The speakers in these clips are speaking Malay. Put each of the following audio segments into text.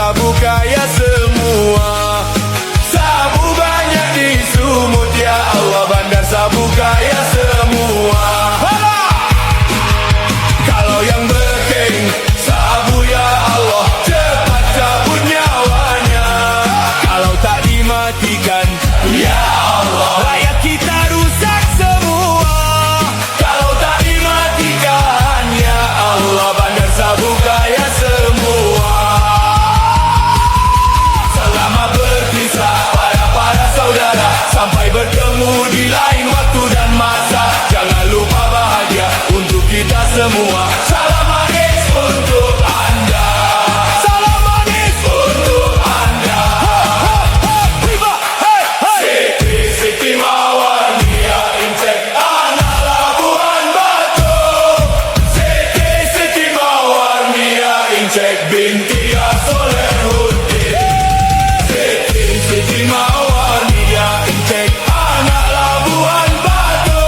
sabu kaya semua. Sabu banyak di Sumut ya Allah, bandar sabu kaya semua. Kalau yang berking sabu ya Allah, cepat cabut nyawanya. Kalau tak dimatikan ya Allah, rakyat kita rusak semua. Kalau tak dimatikan ya Allah, bandar sabu kaya semua. Selamat berpisah para saudara, sampai bertemu di lain waktu dan masa. Jangan lupa bahagia untuk kita semua. Salam manis untuk anda, salam manis untuk anda. Viva, hey, hey. Siti Mawar Nia Incek, anak Labuan Batu. Siti Mawar Nia Incek binti Ya Solehuddin. Siti Mawar Nia Incek, anak Labuan Batu.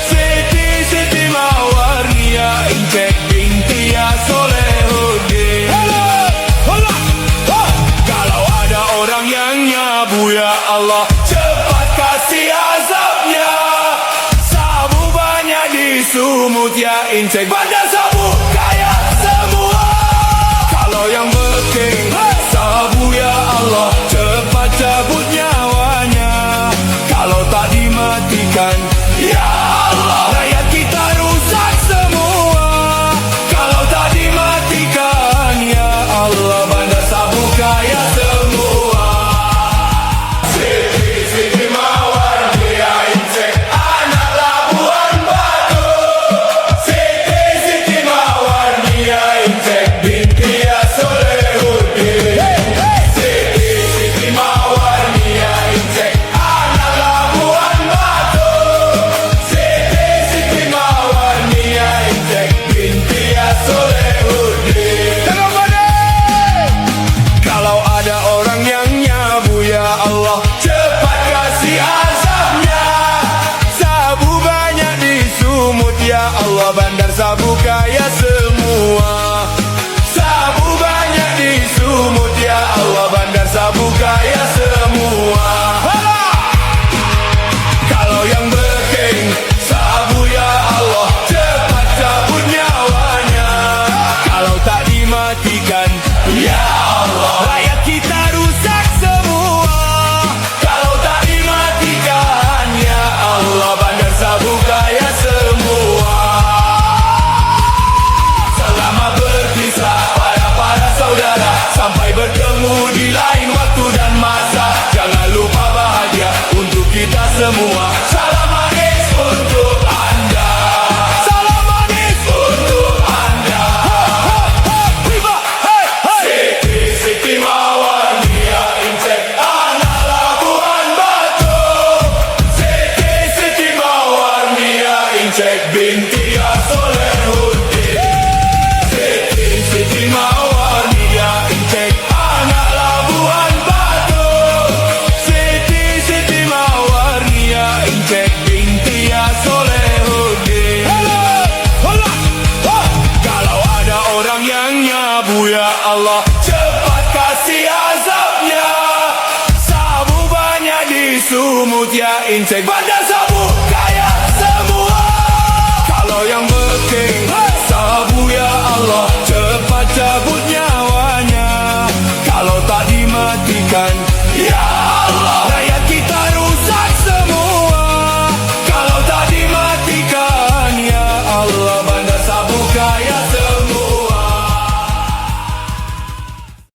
Siti Mawar Nia Incek binti Ya Solehuddin. Kalau ada orang yang nyabu ya Allah, cepat kasih azabnya. Sabu banyak di Sumut ya Incek, bandar sabu kaya semua. Kalau yang berking sabu ya Allah, cepat cabut nyawanya. Kalau tak dimatikan ya Allah, rakyat kita rusak semua. Kalau tak dimatikan ya Allah, bandar sabu kaya semua. Siti Mawar Nia Incek, anak Labuan Batu. Siti Mawar Nia Incek binti Ya Solehuddin. Siti Mawar Nia Incek, anak Labuan Batu. Siti Mawar Nia Incek binti Ya Solehuddin. Kalau ada orang yang nyabu ya Allah, cepat kasih azabnya. Sabu banyak di Sumut ya Allah, bandar sabu kaya semua. Sabu banyak di Sumut ya Allah, bandar sabu kaya semua. Kalau yang berking sabu ya Allah, cepat cabut nyawanya. Kalau tak dimatikan ya Allah, rakyat kita rusak semua. Kalau tak dimatikan ya Allah, bandar sabu kaya semua. Selamat berpisah para saudara, sampai bertemu di lain waktu dan masa. Jangan lupa bahagia untuk kita semua. Salam manis untuk anda, salam manis untuk anda. Viva, hey, hey. Siti Mawar Nia Incek, anak Labuan Batu. Siti Mawar Nia Incek binti Ya Solehuddin. Siti Mawar Nia Incek, anak Labuan Batu. Siti Mawar Nia Incek binti Ya Solehuddin. Kalau ada orang yang nyabu ya Allah, cepat kasih azabnya. Sabu banyak di Sumut ya Incek, bandar sabu kaya semua. Kalau yang berking sabu ya Allah, cepat cabut nyawanya. Kalau tak dimatikan ya Allah,